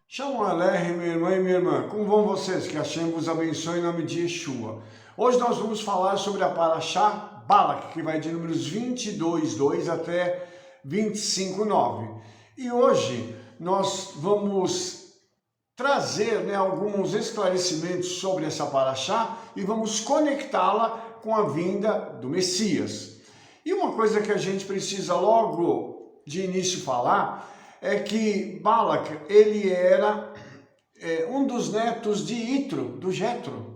Shalom Aleichem, meu irmão e minha irmã. Como vão vocês? Que Hashem vos abençoe em nome de Yeshua. Hoje nós vamos falar sobre a Parashá Balak, que vai de números 22:2 até 25:9. E hoje nós vamos trazer alguns esclarecimentos sobre essa Parashá e vamos conectá-la com a vinda do Messias. E uma coisa que a gente precisa logo de início falar é que Balak, ele era um dos netos de Itro, do Jetro,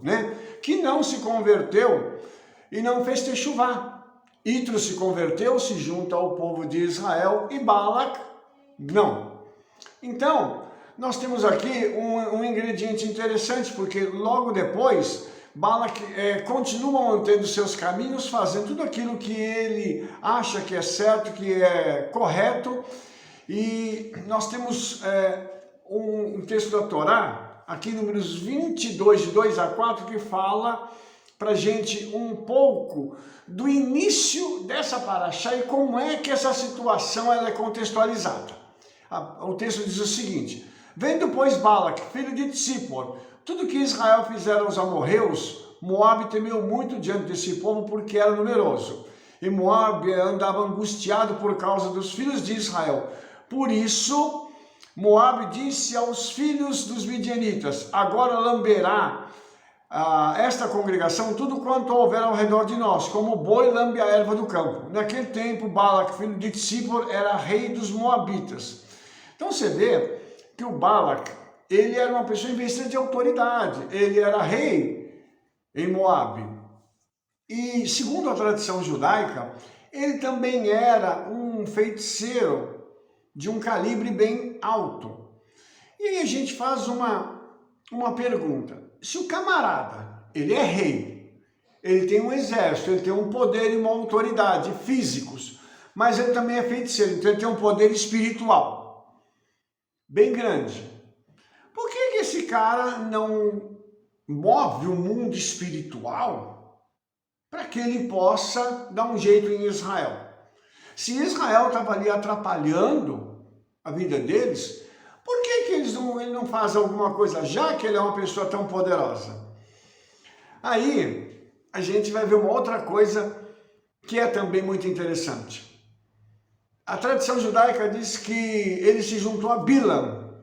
que não se converteu e não fez techuvá. Itro se converteu, se junta ao povo de Israel e Balak não. Então, nós temos aqui um ingrediente interessante, porque logo depois Balak continua mantendo seus caminhos, fazendo tudo aquilo que ele acha que é certo, que é correto. E nós temos um texto da Torá, aqui números 22, de 2 a 4, que fala para a gente um pouco do início dessa Parashá e como é que essa situação ela é contextualizada. O texto diz o seguinte: vendo, pois, Balak, filho de Tzipor, tudo que Israel fizeram aos amorreus, Moabe temeu muito diante desse povo porque era numeroso. E Moabe andava angustiado por causa dos filhos de Israel. Por isso, Moabe disse aos filhos dos midianitas: agora lamberá esta congregação tudo quanto houver ao redor de nós, como o boi lambe a erva do campo. Naquele tempo, Balak, filho de Tzipor, era rei dos moabitas. Então você vê que o Balak, ele era uma pessoa investida de autoridade, ele era rei em Moabe. E segundo a tradição judaica, ele também era um feiticeiro de um calibre bem alto. E aí a gente faz uma pergunta: se o camarada, ele é rei, ele tem um exército, ele tem um poder e uma autoridade físicos, mas ele também é feiticeiro, então ele tem um poder espiritual bem grande, por que esse cara não move o mundo espiritual para que ele possa dar um jeito em Israel? Se Israel estava ali atrapalhando a vida deles, por que ele não faz alguma coisa, já que ele é uma pessoa tão poderosa? Aí a gente vai ver uma outra coisa que é também muito interessante. A tradição judaica diz que ele se juntou a Bilam.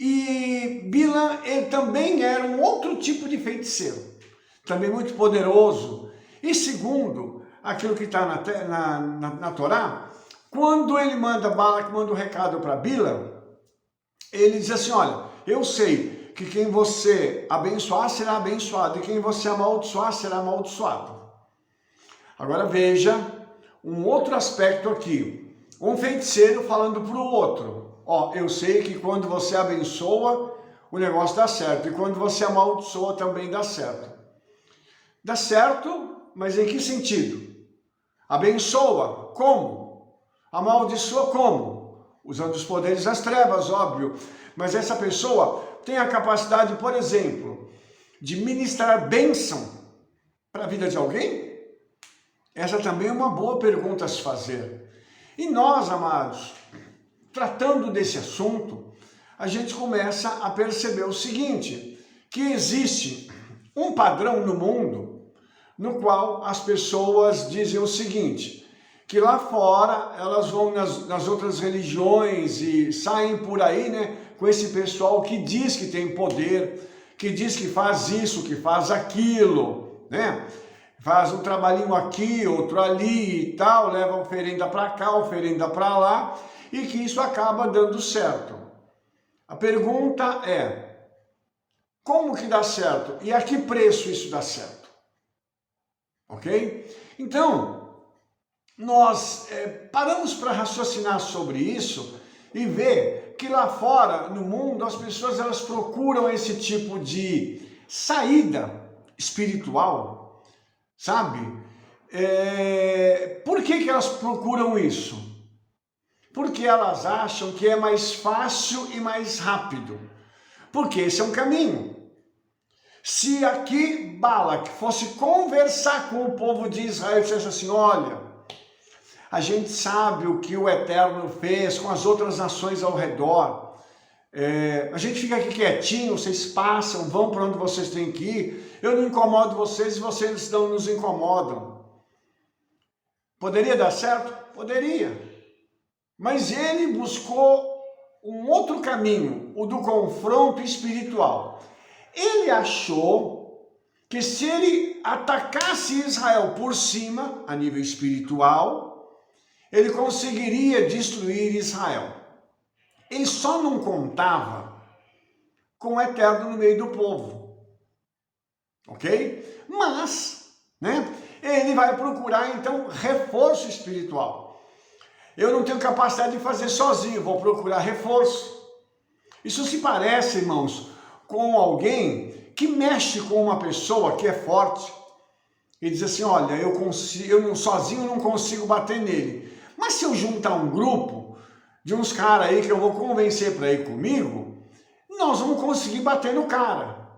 E Bilam, ele também era um outro tipo de feiticeiro, também muito poderoso. E segundo aquilo que está na Torá, quando ele Balak manda um recado para Bilam, ele diz assim: olha, eu sei que quem você abençoar será abençoado e quem você amaldiçoar será amaldiçoado. Agora veja um outro aspecto aqui, um feiticeiro falando para o outro: ó, eu sei que quando você abençoa o negócio dá certo e quando você amaldiçoa também dá certo. Dá certo, mas em que sentido? Abençoa, como? Amaldiçoa, como? Usando os poderes das trevas, óbvio. Mas essa pessoa tem a capacidade, por exemplo, de ministrar bênção para a vida de alguém? Essa também é uma boa pergunta a se fazer. E nós, amados, tratando desse assunto, a gente começa a perceber o seguinte, que existe um padrão no mundo no qual as pessoas dizem o seguinte, que lá fora elas vão nas outras religiões e saem por aí, com esse pessoal que diz que tem poder, que diz que faz isso, que faz aquilo, faz um trabalhinho aqui, outro ali e tal, leva oferenda para cá, oferenda para lá, e que isso acaba dando certo. A pergunta é: como que dá certo? E a que preço isso dá certo? Ok? Então, nós paramos para raciocinar sobre isso e ver que lá fora, no mundo, as pessoas elas procuram esse tipo de saída espiritual, sabe? Por que elas procuram isso? Porque elas acham que é mais fácil e mais rápido, porque esse é um caminho. Se aqui Balak fosse conversar com o povo de Israel e dissesse assim: olha, a gente sabe o que o Eterno fez com as outras nações ao redor, A gente fica aqui quietinho, vocês passam, vão para onde vocês têm que ir, eu não incomodo vocês e vocês não nos incomodam. Poderia dar certo? Poderia. Mas ele buscou um outro caminho, o do confronto espiritual. Ele achou que se ele atacasse Israel por cima, a nível espiritual, ele conseguiria destruir Israel. Ele só não contava com o Eterno no meio do povo. Ok? Mas, ele vai procurar então reforço espiritual. Eu não tenho capacidade de fazer sozinho, vou procurar reforço. Isso se parece, irmãos, com alguém que mexe com uma pessoa que é forte e diz assim, olha, sozinho não consigo bater nele. Mas se eu juntar um grupo de uns caras aí que eu vou convencer para ir comigo, nós vamos conseguir bater no cara.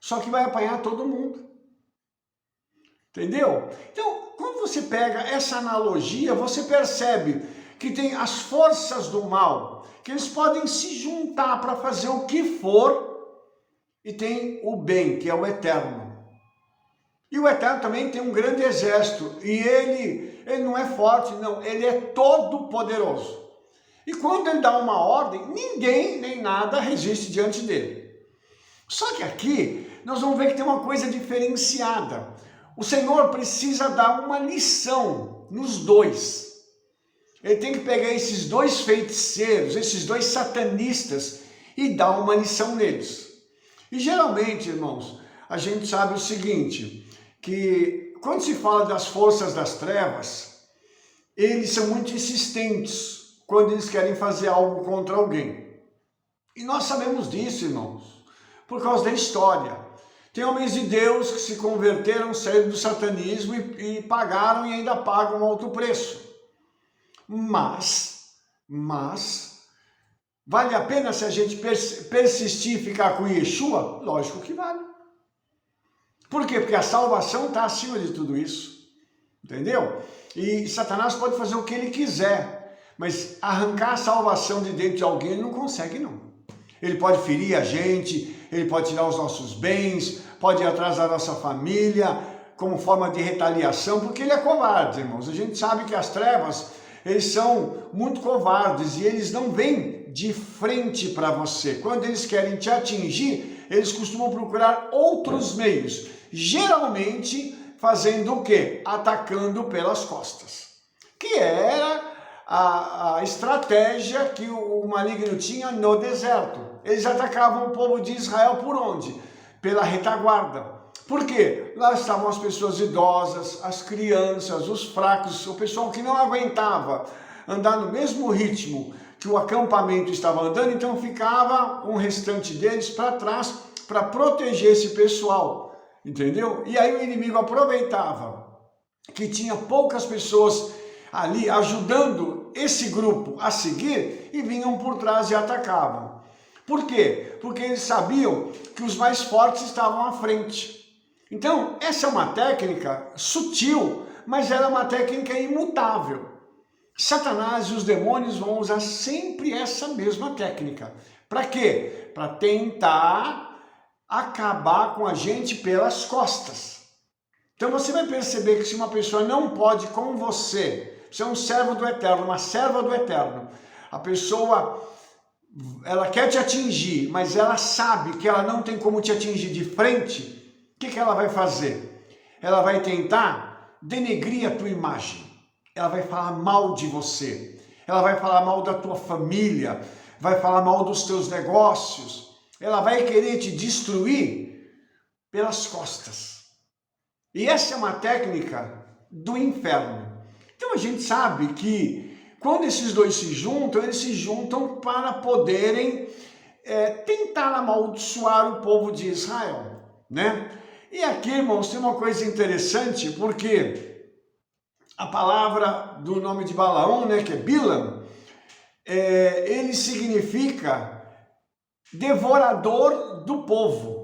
Só que vai apanhar todo mundo. Entendeu? Então, quando você pega essa analogia, você percebe que tem as forças do mal, que eles podem se juntar para fazer o que for, e tem o bem, que é o Eterno. E o Eterno também tem um grande exército, e ele não é forte, não, ele é todo poderoso. E quando ele dá uma ordem, ninguém nem nada resiste diante dele. Só que aqui, nós vamos ver que tem uma coisa diferenciada. O Senhor precisa dar uma lição nos dois. Ele tem que pegar esses dois feiticeiros, esses dois satanistas, e dar uma lição neles. E geralmente, irmãos, a gente sabe o seguinte, que quando se fala das forças das trevas, eles são muito insistentes quando eles querem fazer algo contra alguém. E nós sabemos disso, irmãos, por causa da história. Tem homens de Deus que se converteram, saíram do satanismo e pagaram e ainda pagam alto preço. Mas, vale a pena se a gente persistir e ficar com Yeshua? Lógico que vale. Por quê? Porque a salvação está acima de tudo isso. Entendeu? E Satanás pode fazer o que ele quiser, mas arrancar a salvação de dentro de alguém ele não consegue, não. Ele pode ferir a gente, ele pode tirar os nossos bens, pode ir atrás da nossa família, como forma de retaliação, porque ele é covarde, irmãos. A gente sabe que as trevas, eles são muito covardes e eles não vêm de frente para você. Quando eles querem te atingir, eles costumam procurar outros meios, geralmente fazendo o quê? Atacando pelas costas, que era a estratégia que o maligno tinha no deserto. Eles atacavam o povo de Israel por onde? Pela retaguarda. Por quê? Lá estavam as pessoas idosas, as crianças, os fracos, o pessoal que não aguentava andar no mesmo ritmo que o acampamento estava andando, então ficava um restante deles para trás para proteger esse pessoal, entendeu? E aí o inimigo aproveitava que tinha poucas pessoas ali ajudando esse grupo a seguir e vinham por trás e atacavam. Por quê? Porque eles sabiam que os mais fortes estavam à frente. Então, essa é uma técnica sutil, mas ela é uma técnica imutável. Satanás e os demônios vão usar sempre essa mesma técnica. Para quê? Para tentar acabar com a gente pelas costas. Então você vai perceber que se uma pessoa não pode com você é um servo do Eterno, uma serva do Eterno, a pessoa, ela quer te atingir, mas ela sabe que ela não tem como te atingir de frente, o que ela vai fazer? Ela vai tentar denegrir a tua imagem, ela vai falar mal de você, ela vai falar mal da tua família, vai falar mal dos teus negócios, ela vai querer te destruir pelas costas. E essa é uma técnica do inferno. Então a gente sabe que quando esses dois se juntam, eles se juntam para poderem tentar amaldiçoar o povo de Israel, né? E aqui, irmãos, tem uma coisa interessante, porque a palavra do nome de Balaão, né, que é Bilam, ele significa devorador do povo.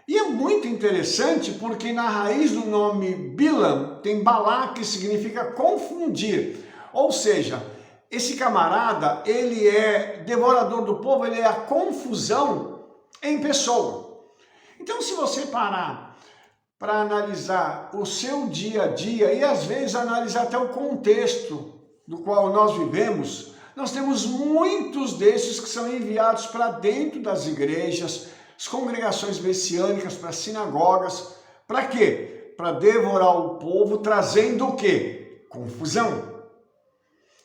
E é muito interessante porque na raiz do nome Bilam tem Balá, que significa confundir. Ou seja, esse camarada, ele é devorador do povo, ele é a confusão em pessoa. Então, se você parar para analisar o seu dia a dia e às vezes analisar até o contexto do qual nós vivemos, nós temos muitos desses que são enviados para dentro das igrejas, as congregações messiânicas, para as sinagogas. Para quê? Para devorar o povo, trazendo o quê? Confusão.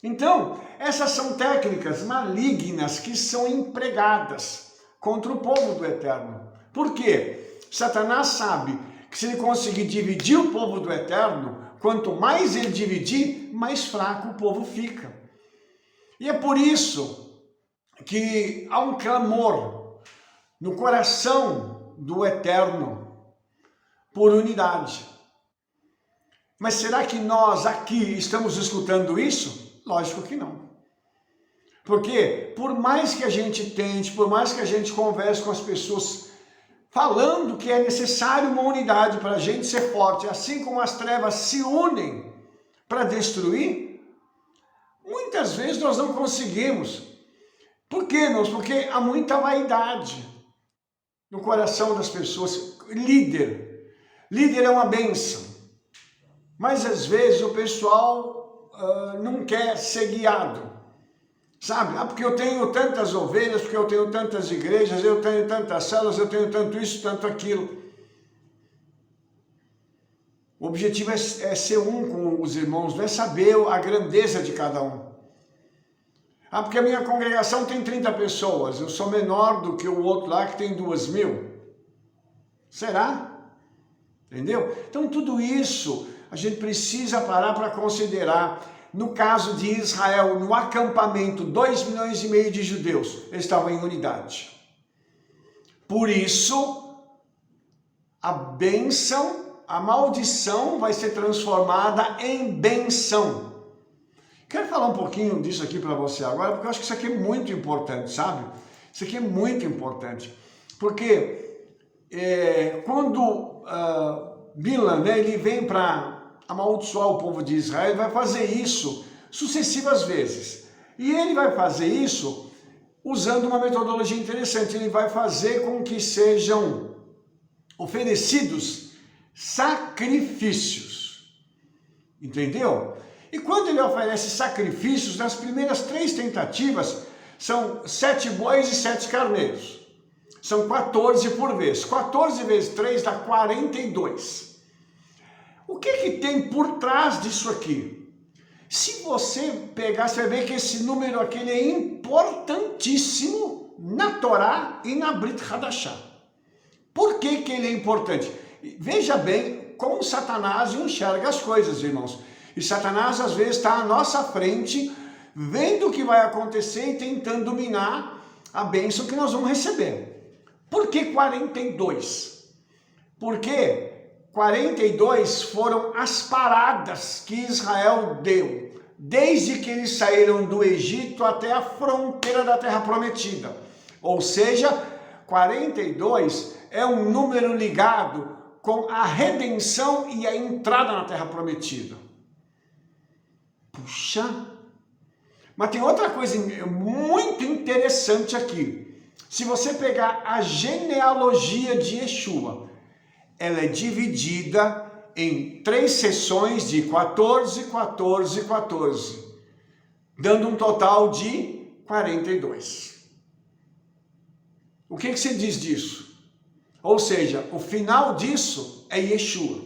Então, essas são técnicas malignas que são empregadas contra o povo do Eterno. Por quê? Satanás sabe que se ele conseguir dividir o povo do Eterno, quanto mais ele dividir, mais fraco o povo fica. E é por isso que há um clamor no coração do Eterno por unidade. Mas será que nós aqui estamos escutando isso? Lógico que não. Porque por mais que a gente tente, por mais que a gente converse com as pessoas falando que é necessário uma unidade para a gente ser forte, assim como as trevas se unem para destruir, muitas vezes nós não conseguimos. Por quê, irmãos? Porque há muita vaidade no coração das pessoas. Líder é uma bênção, mas às vezes o pessoal não quer ser guiado. Sabe? Porque eu tenho tantas ovelhas, porque eu tenho tantas igrejas, eu tenho tantas células, eu tenho tanto isso, tanto aquilo. O objetivo é ser um com os irmãos, não é saber a grandeza de cada um. Porque a minha congregação tem 30 pessoas, eu sou menor do que o outro lá que tem 2.000. Será? Entendeu? Então tudo isso a gente precisa parar para considerar. No caso de Israel, no acampamento, 2,5 milhões de judeus, eles estavam em unidade. Por isso, a bênção, a maldição vai ser transformada em bênção. Quero falar um pouquinho disso aqui para você agora, porque eu acho que isso aqui é muito importante, sabe? Isso aqui é muito importante. Porque quando Bilam, né, ele vem para amaldiçoar o povo de Israel, ele vai fazer isso sucessivas vezes. E ele vai fazer isso usando uma metodologia interessante. Ele vai fazer com que sejam oferecidos sacrifícios. Entendeu? E quando ele oferece sacrifícios, nas primeiras 3 tentativas, são 7 bois e 7 carneiros. São 14 por vez. 14 vezes 3 dá 42. O que tem por trás disso aqui? Se você pegar, você vai ver que esse número aqui ele é importantíssimo na Torá e na Brit Hadashah. Por que ele é importante? Veja bem como Satanás enxerga as coisas, irmãos. E Satanás às vezes está à nossa frente, vendo o que vai acontecer e tentando dominar a bênção que nós vamos receber. Por que 42? Porque 42 foram as paradas que Israel deu, desde que eles saíram do Egito até a fronteira da Terra Prometida. Ou seja, 42 é um número ligado com a redenção e a entrada na Terra Prometida. Puxa! Mas tem outra coisa muito interessante aqui. Se você pegar a genealogia de Yeshua, ela é dividida em 3 sessões de 14, 14, 14, dando um total de 42. O que você diz disso? Ou seja, o final disso é Yeshua.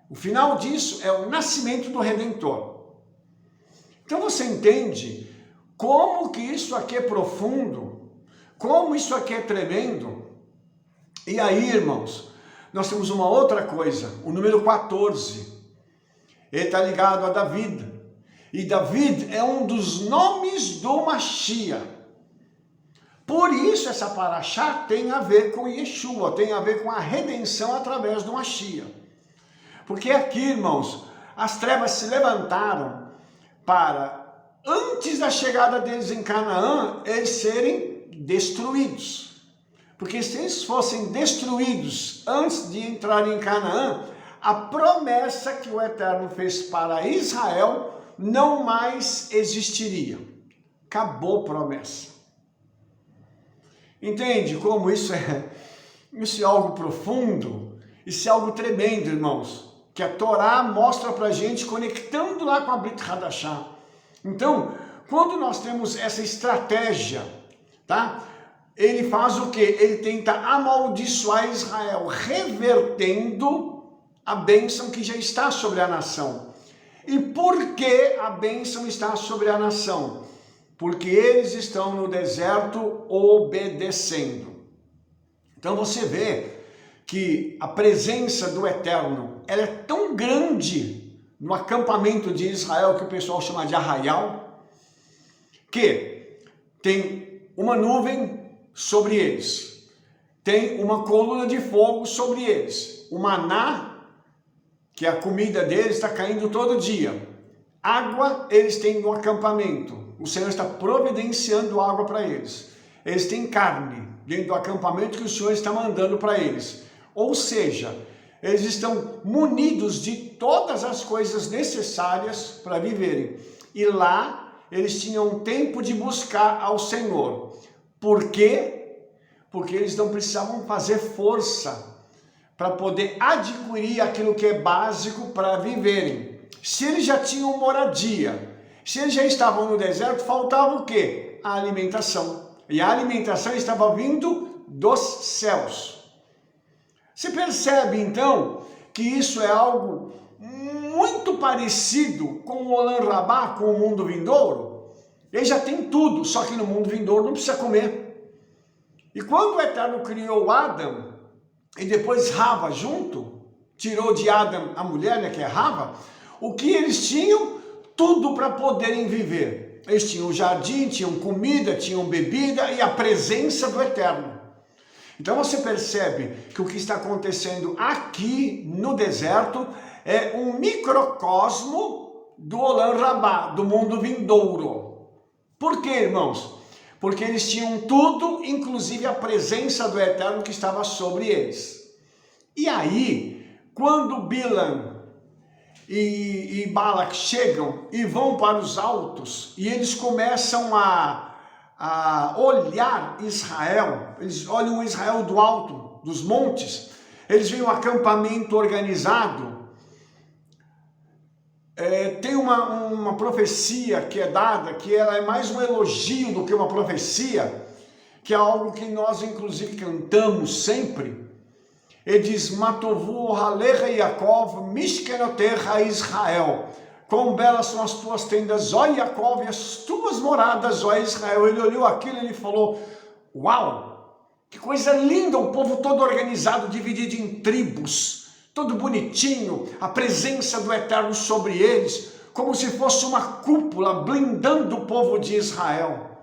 O final disso é o nascimento do Redentor. Então você entende como que isso aqui é profundo, como isso aqui é tremendo. E aí, irmãos, nós temos uma outra coisa, o número 14. Ele está ligado a David. E David é um dos nomes do Mashiach. Por isso essa paraxá tem a ver com Yeshua, tem a ver com a redenção através do Mashiach. Porque aqui, irmãos, as trevas se levantaram para, antes da chegada deles em Canaã, eles serem destruídos. Porque se eles fossem destruídos antes de entrarem em Canaã, a promessa que o Eterno fez para Israel não mais existiria. Acabou a promessa. Entende como isso é algo profundo? Isso é algo tremendo, irmãos, que a Torá mostra para a gente, conectando lá com a Brit Hadashah. Então, quando nós temos essa estratégia, tá? Ele faz o quê? Ele tenta amaldiçoar Israel, revertendo a bênção que já está sobre a nação. E por que a bênção está sobre a nação? Porque eles estão no deserto obedecendo. Então você vê que a presença do Eterno, ela é tão grande no acampamento de Israel, que o pessoal chama de arraial, que tem uma nuvem sobre eles, tem uma coluna de fogo sobre eles, o maná, que é a comida deles, está caindo todo dia, água eles têm no acampamento, o Senhor está providenciando água para eles, eles têm carne dentro do acampamento que o Senhor está mandando para eles, ou seja, eles estão munidos de todas as coisas necessárias para viverem, e lá eles tinham tempo de buscar ao Senhor. Por quê? Porque eles não precisavam fazer força para poder adquirir aquilo que é básico para viverem. Se eles já tinham moradia, se eles já estavam no deserto, faltava o quê? A alimentação. E a alimentação estava vindo dos céus. Você percebe então que isso é algo muito parecido com o Olam Rabá, com o mundo vindouro? Ele já tem tudo, só que no mundo vindouro não precisa comer. E quando o Eterno criou Adão, e depois Rava junto, tirou de Adão a mulher, né, que é Rava, o que eles tinham? Tudo para poderem viver. Eles tinham jardim, tinham comida, tinham bebida e a presença do Eterno. Então você percebe que o que está acontecendo aqui no deserto é um microcosmo do Olam Rabá, do mundo vindouro. Por quê, irmãos? Porque eles tinham tudo, inclusive a presença do Eterno que estava sobre eles. E aí, quando Bilam e Balac chegam e vão para os altos, e eles começam a olhar Israel, eles olham Israel do alto, dos montes, eles veem um acampamento organizado. Tem uma profecia que é dada, que ela é mais um elogio do que uma profecia, que é algo que nós inclusive cantamos sempre. Ele diz: Matovu Halecha Yaakov, Mishkenotecha Israel. Quão belas são as tuas tendas, ó Yaakov, e as tuas moradas, ó Israel. Ele olhou aquilo e ele falou: uau, que coisa linda, o povo todo organizado, dividido em tribos, todo bonitinho, a presença do Eterno sobre eles, como se fosse uma cúpula blindando o povo de Israel.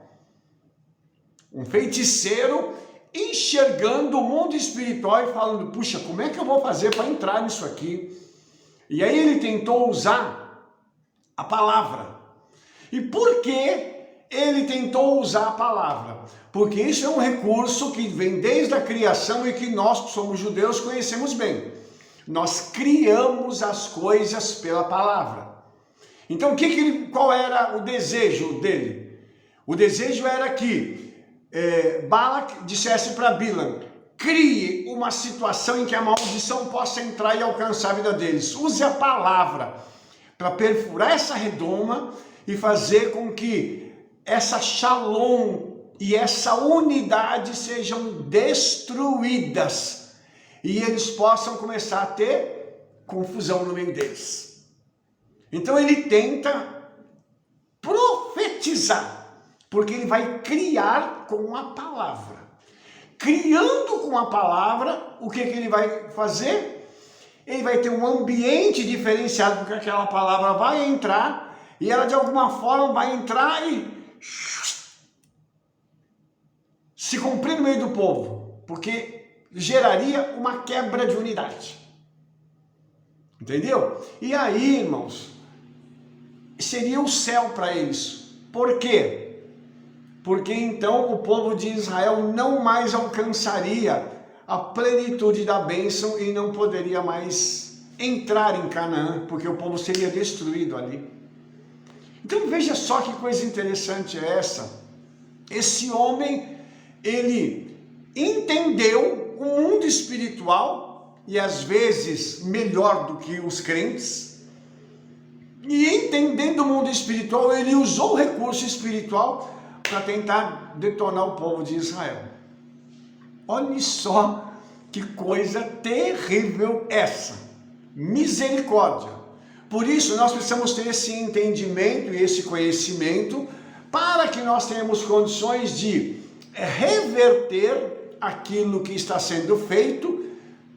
Um feiticeiro enxergando o mundo espiritual e falando: puxa, como é que eu vou fazer para entrar nisso aqui? E aí ele tentou usar a palavra. E por que ele tentou usar a palavra? Porque isso é um recurso que vem desde a criação e que nós, que somos judeus, conhecemos bem. Nós criamos as coisas pela palavra. Então, qual era o desejo dele? O desejo era que Balac dissesse para Bilam: crie uma situação em que a maldição possa entrar e alcançar a vida deles. Use a palavra para perfurar essa redoma e fazer com que essa shalom e essa unidade sejam destruídas. E eles possam começar a ter confusão no meio deles. Então ele tenta profetizar, porque ele vai criar com a palavra. Criando com a palavra, o que ele vai fazer? Ele vai ter um ambiente diferenciado, porque aquela palavra vai entrar, e ela de alguma forma vai entrar e se cumprir no meio do povo, porque geraria uma quebra de unidade. Entendeu? E aí, irmãos, seria o céu para eles. Por quê? Porque então o povo de Israel não mais alcançaria a plenitude da bênção e não poderia mais entrar em Canaã, porque o povo seria destruído ali. Então veja só que coisa interessante é essa. Esse homem, ele entendeu o mundo espiritual, e às vezes melhor do que os crentes, e entendendo o mundo espiritual, ele usou o recurso espiritual para tentar detonar o povo de Israel. Olhe só que coisa terrível essa. Misericórdia. Por isso nós precisamos ter esse entendimento e esse conhecimento para que nós tenhamos condições de reverter aquilo que está sendo feito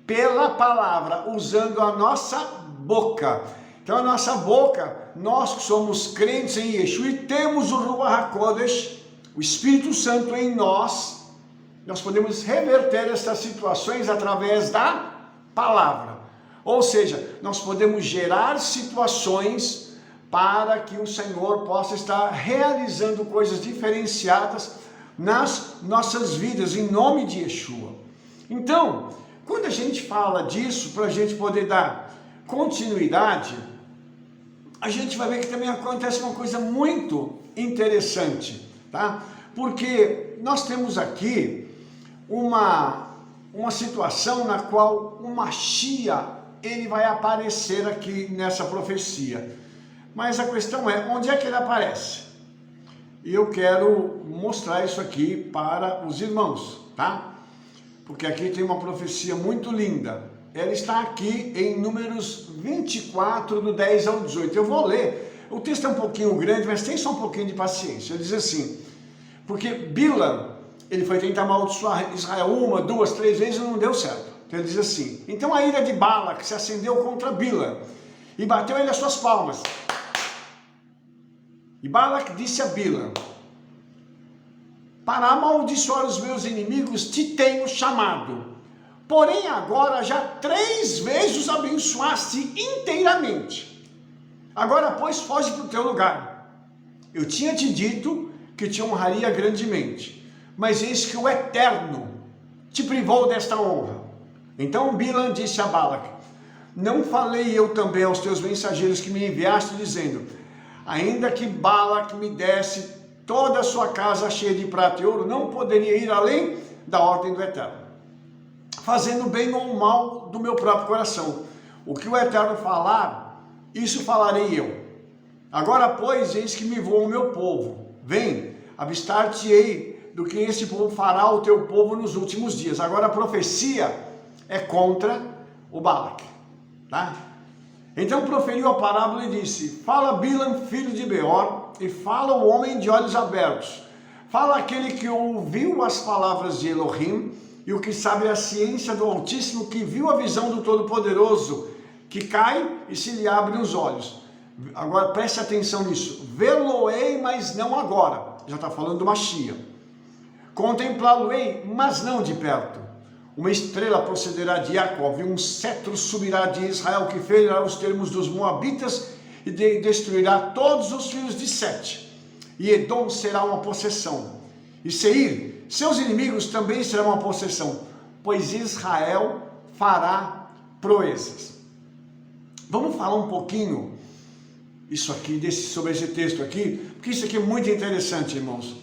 pela palavra, usando a nossa boca. Então a nossa boca, nós que somos crentes em Yeshua e temos o Ruach HaKodesh, o Espírito Santo em nós, nós podemos reverter essas situações através da palavra. Ou seja, nós podemos gerar situações para que o Senhor possa estar realizando coisas diferenciadas nas nossas vidas, em nome de Yeshua. Então, quando a gente fala disso, para a gente poder dar continuidade, a gente vai ver que também acontece uma coisa muito interessante, tá? Porque nós temos aqui uma situação na qual o Mashiach, ele vai aparecer aqui nessa profecia. Mas a questão é, onde é que ele aparece? E eu quero mostrar isso aqui para os irmãos, tá? Porque aqui tem uma profecia muito linda. Ela está aqui em Números 24, do 10 ao 18. Eu vou ler. O texto é um pouquinho grande, mas tem só um pouquinho de paciência. Ele diz assim, porque Bilam, ele foi tentar amaldiçoar Israel 1, 2, 3 vezes e não deu certo. Então ele diz assim, então a ira de Balac se acendeu contra Bilam e bateu ele as suas palmas. E Balac disse a Bilam, para amaldiçoar os meus inimigos te tenho chamado, porém agora já 3 vezes os abençoaste inteiramente. Agora pois foge para o teu lugar. Eu tinha te dito que te honraria grandemente, mas eis que o Eterno te privou desta honra. Então Bilam disse a Balac, não falei eu também aos teus mensageiros que me enviaste, dizendo, ainda que Balac me desse toda a sua casa cheia de prata e ouro, não poderia ir além da ordem do Eterno, fazendo bem ou mal do meu próprio coração. O que o Eterno falar, isso falarei eu. Agora, pois, eis que me voa o meu povo. Vem, avistar-te-ei do que esse povo fará ao teu povo nos últimos dias. Agora a profecia é contra o Balac, tá? Então proferiu a parábola e disse, fala Bilam, filho de Beor, e fala o homem de olhos abertos. Fala aquele que ouviu as palavras de Elohim, e o que sabe a ciência do Altíssimo, que viu a visão do Todo-Poderoso, que cai e se lhe abrem os olhos. Agora preste atenção nisso. Vê-lo-ei, mas não agora. Já está falando do Mashiach. Contemplá-lo-ei, mas não de perto. Uma estrela procederá de Jacó, e um cetro subirá de Israel, que ferirá os termos dos Moabitas e destruirá todos os filhos de Sete. E Edom será uma possessão. E Seir, seus inimigos também serão uma possessão, pois Israel fará proezas. Vamos falar um pouquinho sobre esse texto aqui, porque isso aqui é muito interessante, irmãos.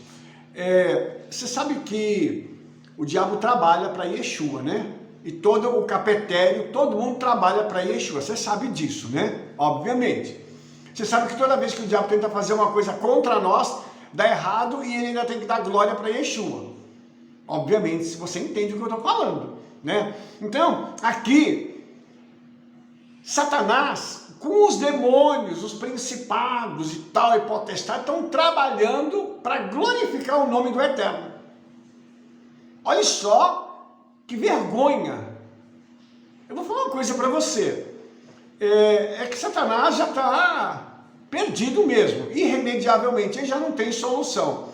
Você sabe que o diabo trabalha para Yeshua, né? E todo o capetério, todo mundo trabalha para Yeshua. Você sabe disso, né? Obviamente. Você sabe que toda vez que o diabo tenta fazer uma coisa contra nós, dá errado e ele ainda tem que dar glória para Yeshua. Obviamente, se você entende o que eu estou falando, né? Então, aqui, Satanás, com os demônios, os principados e tal, e potestades, estão trabalhando para glorificar o nome do Eterno. Olha só que vergonha. Eu vou falar uma coisa para você. É que Satanás já está perdido mesmo, irremediavelmente, ele já não tem solução.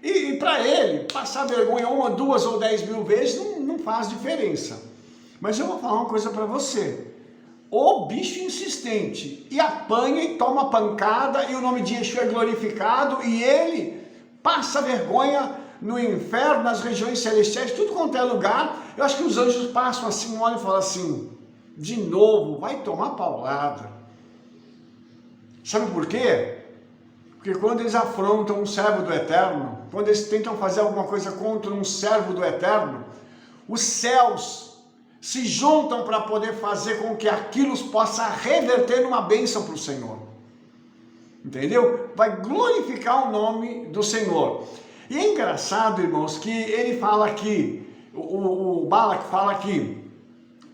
E para ele, passar vergonha 1, 2 ou 10 mil vezes não faz diferença. Mas eu vou falar uma coisa para você. O bicho insistente, e apanha e toma pancada, e o nome de Yeshua é glorificado, e ele passa vergonha no inferno, nas regiões celestiais, tudo quanto é lugar. Eu acho que os anjos passam assim, olham e falam assim, de novo, vai tomar paulada. Sabe por quê? Porque quando eles afrontam um servo do Eterno, quando eles tentam fazer alguma coisa contra um servo do Eterno, os céus se juntam para poder fazer com que aquilo possa reverter numa bênção para o Senhor. Entendeu? Vai glorificar o nome do Senhor. E é engraçado, irmãos, que ele fala aqui, o Balaque fala aqui,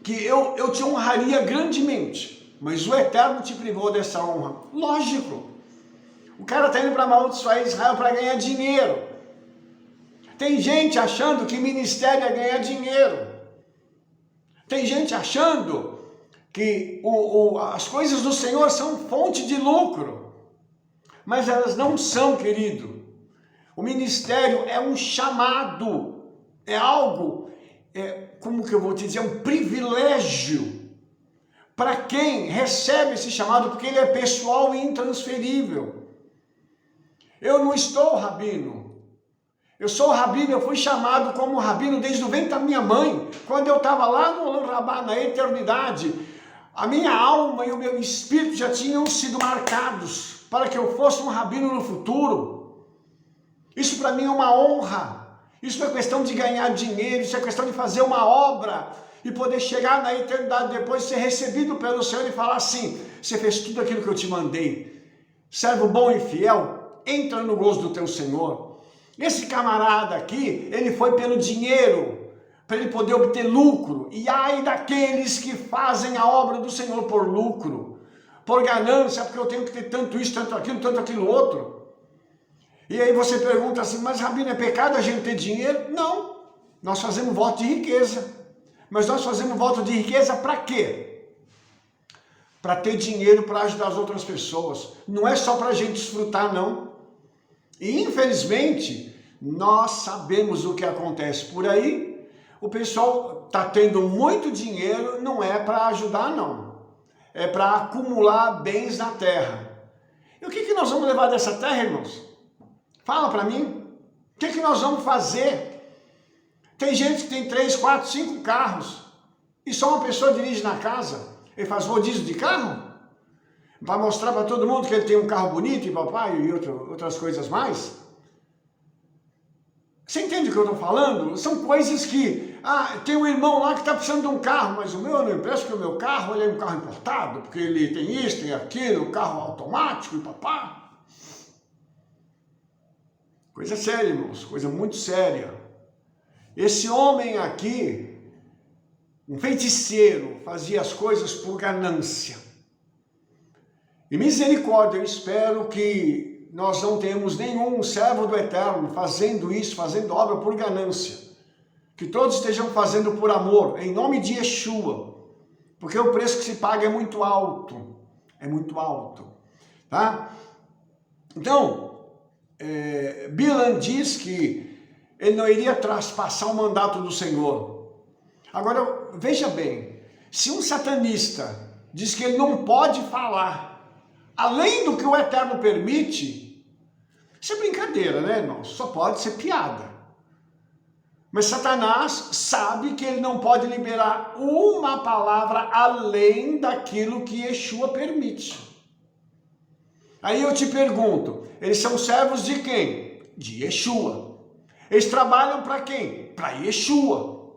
que eu te honraria grandemente, mas o Eterno te privou dessa honra. Lógico. O cara está indo para amaldiçoar Israel para ganhar dinheiro. Tem gente achando que ministério é ganhar dinheiro. Tem gente achando que as coisas do Senhor são fonte de lucro. Mas elas não são, querido. O ministério é um chamado. É algo, como que eu vou te dizer, um privilégio para quem recebe esse chamado, porque ele é pessoal e intransferível. Eu não estou rabino. Eu sou rabino, eu fui chamado como rabino desde o ventre da minha mãe. Quando eu estava lá no Olam Rabá, na eternidade, a minha alma e o meu espírito já tinham sido marcados para que eu fosse um rabino no futuro. Isso para mim é uma honra. Isso não é questão de ganhar dinheiro, isso é questão de fazer uma obra e poder chegar na eternidade depois, ser recebido pelo Senhor e falar assim: você fez tudo aquilo que eu te mandei. Servo bom e fiel, entra no gozo do teu Senhor. Esse camarada aqui, ele foi pelo dinheiro, para ele poder obter lucro. E ai daqueles que fazem a obra do Senhor por lucro, por ganância, porque eu tenho que ter tanto isso, tanto aquilo outro. E aí você pergunta assim, mas Rabino, é pecado a gente ter dinheiro? Não, nós fazemos voto de riqueza. Mas nós fazemos voto de riqueza para quê? Para ter dinheiro para ajudar as outras pessoas. Não é só para a gente desfrutar, não. E infelizmente, nós sabemos o que acontece por aí. O pessoal está tendo muito dinheiro, não é para ajudar, não. É para acumular bens na terra. E o que nós vamos levar dessa terra, irmãos? Fala para mim. O que nós vamos fazer? Tem gente que tem 3, 4, 5 carros e só uma pessoa dirige na casa. Ele faz rodízio de carro? Vai mostrar para todo mundo que ele tem um carro bonito e papai e outras coisas mais? Você entende o que eu estou falando? São coisas que, tem um irmão lá que está precisando de um carro, mas o meu eu não empresto, porque o meu carro ele é um carro importado, porque ele tem isso, tem aquilo, um carro automático e papá. Coisa séria, irmãos, coisa muito séria. Esse homem aqui, um feiticeiro, fazia as coisas por ganância. E misericórdia, eu espero que nós não tenhamos nenhum servo do Eterno fazendo isso, fazendo obra por ganância. Que todos estejam fazendo por amor, em nome de Yeshua. Porque o preço que se paga é muito alto. É muito alto. Tá? Então, Bilam diz que ele não iria traspassar o mandato do Senhor. Agora, veja bem, se um satanista diz que ele não pode falar além do que o Eterno permite, isso é brincadeira, né, irmãos? Só pode ser piada. Mas Satanás sabe que ele não pode liberar uma palavra além daquilo que Yeshua permite. Aí eu te pergunto, eles são servos de quem? De Yeshua. Eles trabalham para quem? Para Yeshua.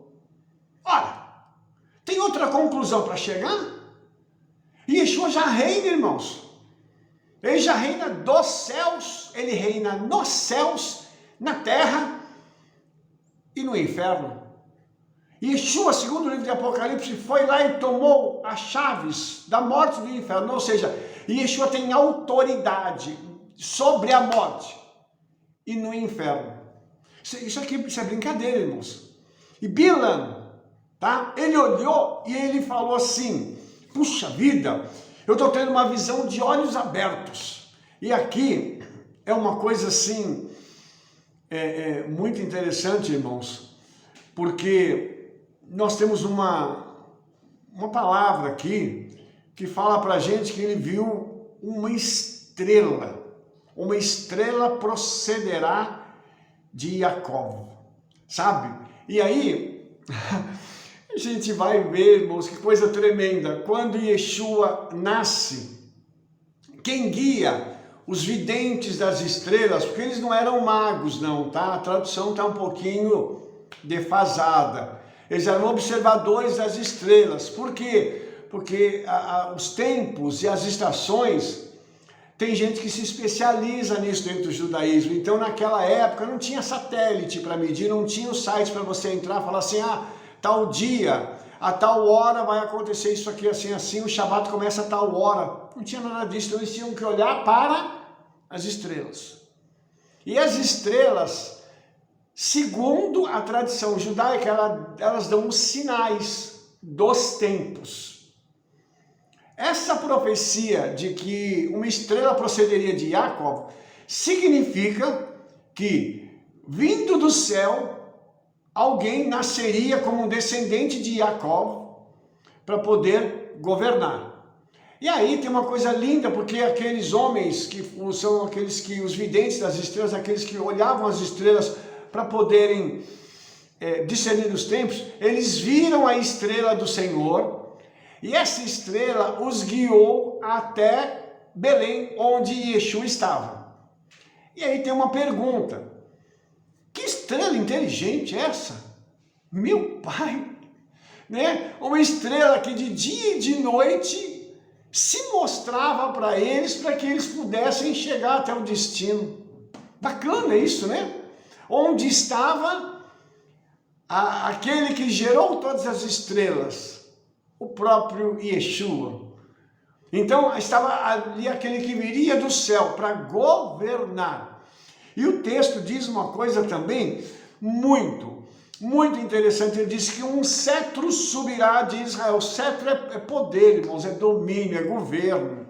Ora, tem outra conclusão para chegar? Yeshua já reina, irmãos. Ele já reina dos céus, ele reina nos céus, na terra e no inferno. Yeshua, segundo o livro de Apocalipse, foi lá e tomou as chaves da morte do inferno, ou seja, Yeshua tem autoridade sobre a morte e no inferno. Isso é brincadeira, irmãos. E Bilam, tá? Ele olhou e ele falou assim, puxa vida, eu estou tendo uma visão de olhos abertos. E aqui é uma coisa assim, muito interessante, irmãos, porque nós temos uma palavra aqui que fala para a gente que ele viu uma estrela procederá de Jacó, sabe? E aí, A gente vai ver, irmãos, que coisa tremenda. Quando Yeshua nasce, quem guia os videntes das estrelas, porque eles não eram magos não, tá? A tradução está um pouquinho defasada. Eles eram observadores das estrelas. Por quê? Porque os tempos e as estações, tem gente que se especializa nisso dentro do judaísmo. Então naquela época não tinha satélite para medir, não tinha os sites para você entrar e falar assim, tal dia, a tal hora vai acontecer isso aqui, assim, assim, o Shabat começa a tal hora. Não tinha nada disso, então eles tinham que olhar para as estrelas. E as estrelas, segundo a tradição judaica, elas dão os sinais dos tempos. Essa profecia de que uma estrela procederia de Jacob significa que, vindo do céu, alguém nasceria como um descendente de Jacob para poder governar. E aí tem uma coisa linda, porque aqueles homens que são aqueles que, os videntes das estrelas, aqueles que olhavam as estrelas para poderem discernir os tempos, eles viram a estrela do Senhor, e essa estrela os guiou até Belém, onde Yeshua estava. E aí tem uma pergunta, que estrela inteligente é essa? Meu pai, né? Uma estrela que de dia e de noite se mostrava para que eles pudessem chegar até o destino. Bacana isso, né? Onde estava aquele que gerou todas as estrelas, o próprio Yeshua. Então estava ali aquele que viria do céu para governar. E o texto diz uma coisa também muito interessante. Ele diz que um cetro subirá de Israel. Cetro é poder, irmãos, é domínio, é governo.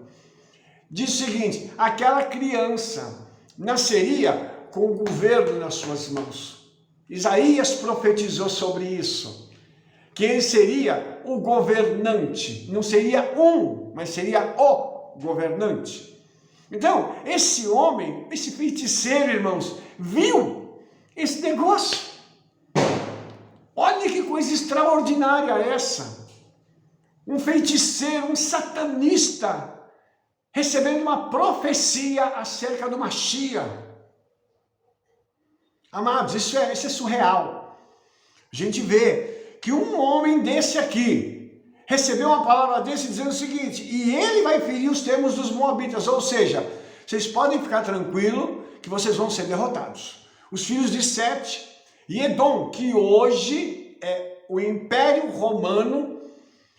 Diz o seguinte, aquela criança nasceria com o governo nas suas mãos. Isaías profetizou sobre isso, que ele seria o governante, não seria mas seria o governante. Então, esse homem, esse feiticeiro, irmãos, viu esse negócio. Olha que coisa extraordinária essa. Um feiticeiro, um satanista, recebendo uma profecia acerca do Mashiach. Amados, isso é surreal. A gente vê que um homem desse aqui recebeu uma palavra desse dizendo o seguinte, e ele vai ferir os termos dos moabitas, ou seja, vocês podem ficar tranquilos que vocês vão ser derrotados. Os filhos de Sete e Edom, que hoje é o Império Romano,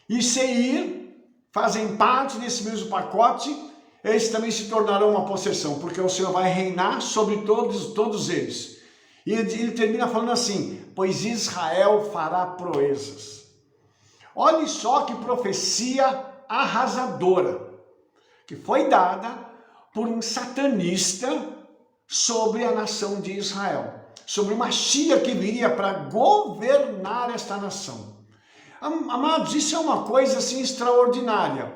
e Seir fazem parte desse mesmo pacote, eles também se tornarão uma possessão, porque o Senhor vai reinar sobre todos eles. E ele termina falando assim, pois Israel fará proezas. Olhe só que profecia arrasadora, que foi dada por um satanista sobre a nação de Israel, sobre uma Mashiach que viria para governar esta nação. Amados, isso é uma coisa assim extraordinária.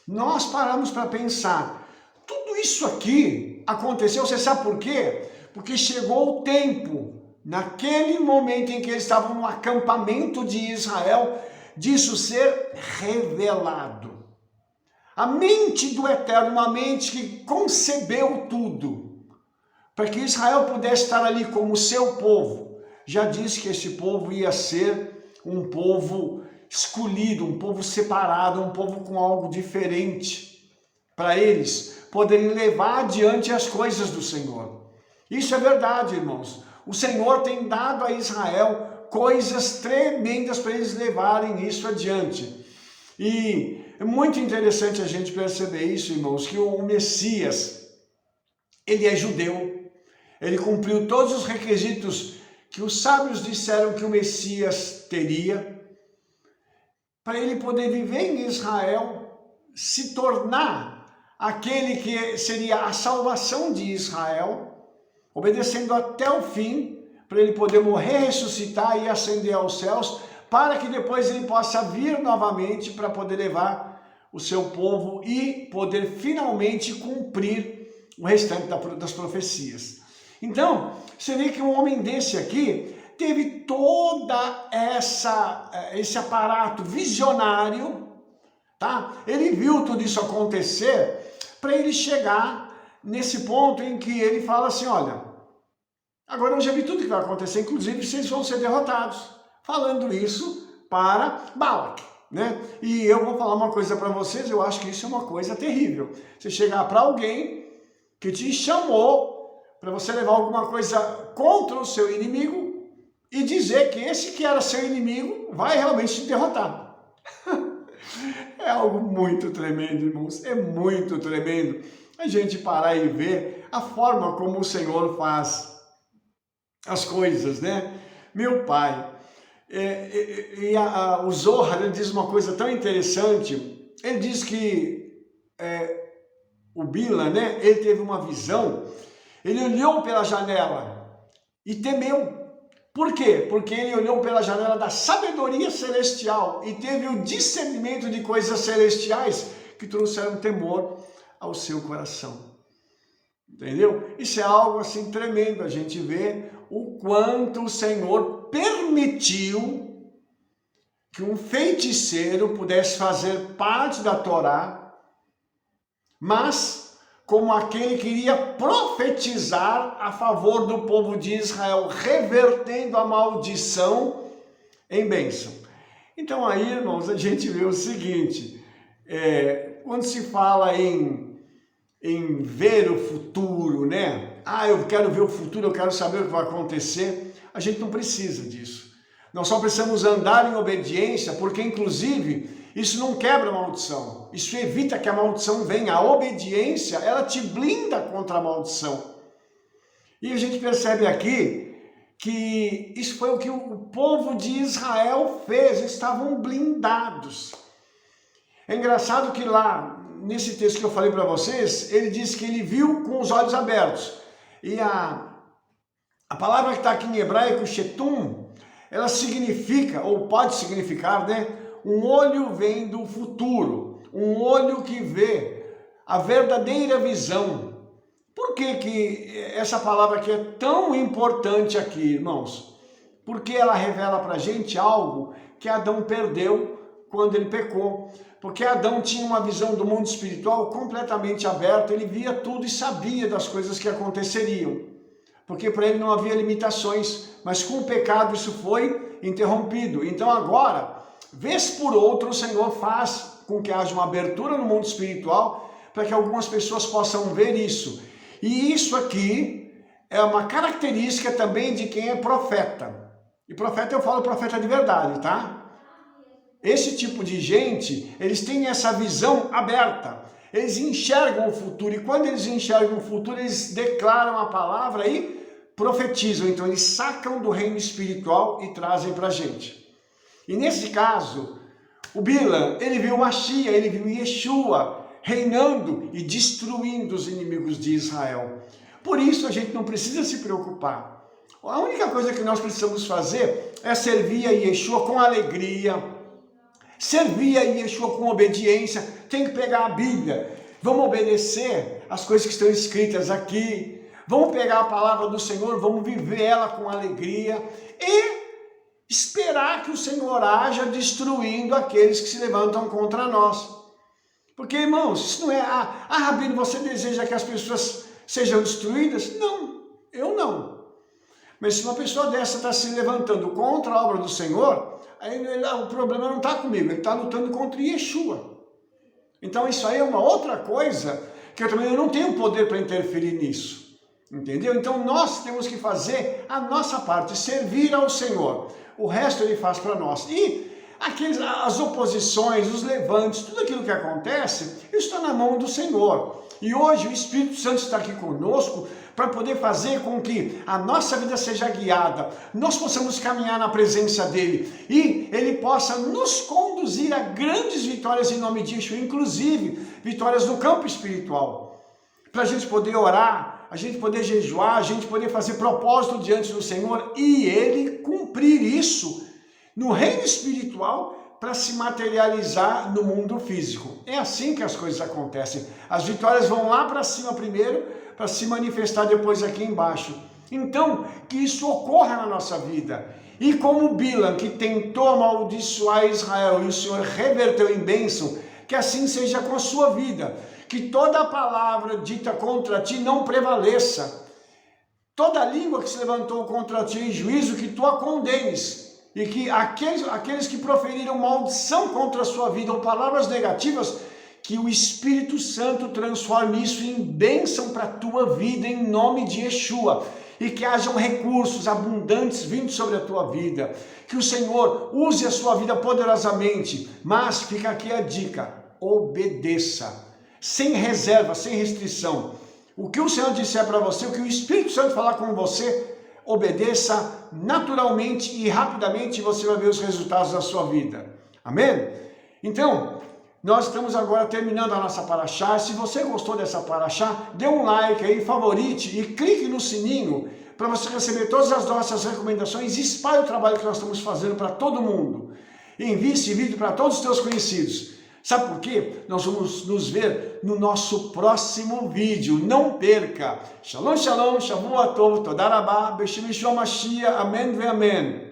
Nós paramos para pensar, tudo isso aqui aconteceu, você sabe por quê? Porque chegou o tempo, naquele momento em que eles estavam no acampamento de Israel, disso ser revelado. A mente do Eterno, uma mente que concebeu tudo, para que Israel pudesse estar ali como seu povo, já disse que esse povo ia ser um povo escolhido, um povo separado, um povo com algo diferente, para eles poderem levar adiante as coisas do Senhor. Isso é verdade, irmãos. O Senhor tem dado a Israel coisas tremendas para eles levarem isso adiante. E é muito interessante a gente perceber isso, irmãos, que o Messias, ele é judeu. Ele cumpriu todos os requisitos que os sábios disseram que o Messias teria, para ele poder viver em Israel, se tornar aquele que seria a salvação de Israel, obedecendo até o fim, para ele poder morrer, ressuscitar e ascender aos céus, para que depois ele possa vir novamente para poder levar o seu povo e poder finalmente cumprir o restante das profecias. Então, você vê que um homem desse aqui teve toda esse aparato visionário, tá? Ele viu tudo isso acontecer para ele chegar nesse ponto em que ele fala assim, olha, agora eu já vi tudo que vai acontecer, inclusive vocês vão ser derrotados. Falando isso para Balac, né? E eu vou falar uma coisa para vocês, eu acho que isso é uma coisa terrível. Você chegar para alguém que te chamou para você levar alguma coisa contra o seu inimigo e dizer que esse que era seu inimigo vai realmente te derrotar. É algo muito tremendo, irmãos, é muito tremendo a gente parar e ver a forma como o Senhor faz as coisas, né? Meu Pai, o Zohar, ele diz uma coisa tão interessante, ele diz que o Bila, né, ele teve uma visão, ele olhou pela janela e temeu. Por quê? Porque ele olhou pela janela da sabedoria celestial e teve o discernimento de coisas celestiais que trouxeram temor ao seu coração. Entendeu? Isso é algo assim tremendo, a gente vê o quanto o Senhor permitiu que um feiticeiro pudesse fazer parte da Torá, mas como aquele que iria profetizar a favor do povo de Israel, revertendo a maldição em bênção. Então aí, irmãos, a gente vê o seguinte, quando se fala em ver o futuro, né? Ah, eu quero ver o futuro, eu quero saber o que vai acontecer. A gente não precisa disso. Nós só precisamos andar em obediência, porque inclusive isso não quebra a maldição. Isso evita que a maldição venha. A obediência, ela te blinda contra a maldição. E a gente percebe aqui que isso foi o que o povo de Israel fez. Estavam blindados. É engraçado que lá, nesse texto que eu falei para vocês, ele diz que ele viu com os olhos abertos. E a palavra que está aqui em hebraico, shetum, ela significa, ou pode significar, né? Um olho vendo o futuro, um olho que vê a verdadeira visão. Por que essa palavra aqui é tão importante aqui, irmãos? Porque ela revela para a gente algo que Adão perdeu quando ele pecou. Porque Adão tinha uma visão do mundo espiritual completamente aberta, ele via tudo e sabia das coisas que aconteceriam. Porque para ele não havia limitações, mas com o pecado isso foi interrompido. Então agora, vez por outra, o Senhor faz com que haja uma abertura no mundo espiritual para que algumas pessoas possam ver isso. E isso aqui é uma característica também de quem é profeta. E profeta, eu falo profeta de verdade, tá? Esse tipo de gente, eles têm essa visão aberta. Eles enxergam o futuro. E quando eles enxergam o futuro, eles declaram a palavra e profetizam. Então eles sacam do reino espiritual e trazem para a gente. E nesse caso, o Bilam, ele viu Mashiach, ele viu Yeshua reinando e destruindo os inimigos de Israel. Por isso a gente não precisa se preocupar. A única coisa que nós precisamos fazer é servir a Yeshua com alegria, servir a Yeshua com obediência. Tem que pegar a Bíblia, vamos obedecer as coisas que estão escritas aqui, vamos pegar a palavra do Senhor, vamos viver ela com alegria e esperar que o Senhor haja destruindo aqueles que se levantam contra nós. Porque, irmãos, isso não é, Rabino, você deseja que as pessoas sejam destruídas? Não, eu não. Mas se uma pessoa dessa está se levantando contra a obra do Senhor, aí o problema não está comigo, ele está lutando contra Yeshua. Então isso aí é uma outra coisa que eu não tenho poder para interferir nisso. Entendeu? Então nós temos que fazer a nossa parte, servir ao Senhor. O resto ele faz para nós. E as oposições, os levantes, tudo aquilo que acontece, isso está na mão do Senhor. E hoje o Espírito Santo está aqui conosco para poder fazer com que a nossa vida seja guiada, nós possamos caminhar na presença dele e ele possa nos conduzir a grandes vitórias em nome de Yeshua, inclusive vitórias no campo espiritual, para a gente poder orar, a gente poder jejuar, a gente poder fazer propósito diante do Senhor e ele cumprir isso no reino espiritual para se materializar no mundo físico. É assim que as coisas acontecem. As vitórias vão lá para cima primeiro, para se manifestar depois aqui embaixo. Então, que isso ocorra na nossa vida. E como Bilam, que tentou amaldiçoar Israel e o Senhor reverteu em bênção, que assim seja com a sua vida. Que toda palavra dita contra ti não prevaleça. Toda língua que se levantou contra ti em juízo, que tu a condenes. E que aqueles que proferiram maldição contra a sua vida ou palavras negativas, que o Espírito Santo transforme isso em bênção para a tua vida, em nome de Yeshua. E que hajam recursos abundantes vindo sobre a tua vida. Que o Senhor use a sua vida poderosamente. Mas fica aqui a dica: obedeça. Sem reserva, sem restrição. O que o Senhor disser para você, o que o Espírito Santo falar com você, obedeça naturalmente e rapidamente, você vai ver os resultados da sua vida. Amém? Então, nós estamos agora terminando a nossa paraxá. Se você gostou dessa paraxá, dê um like aí, favorite e clique no sininho para você receber todas as nossas recomendações e espalhe o trabalho que nós estamos fazendo para todo mundo. Envie esse vídeo para todos os teus conhecidos. Sabe por quê? Nós vamos nos ver no nosso próximo vídeo. Não perca! Shalom, shalom, Shavua Tov, Toda Rabá, B'Shem Yeshua Mashiach, Amém ve Amém.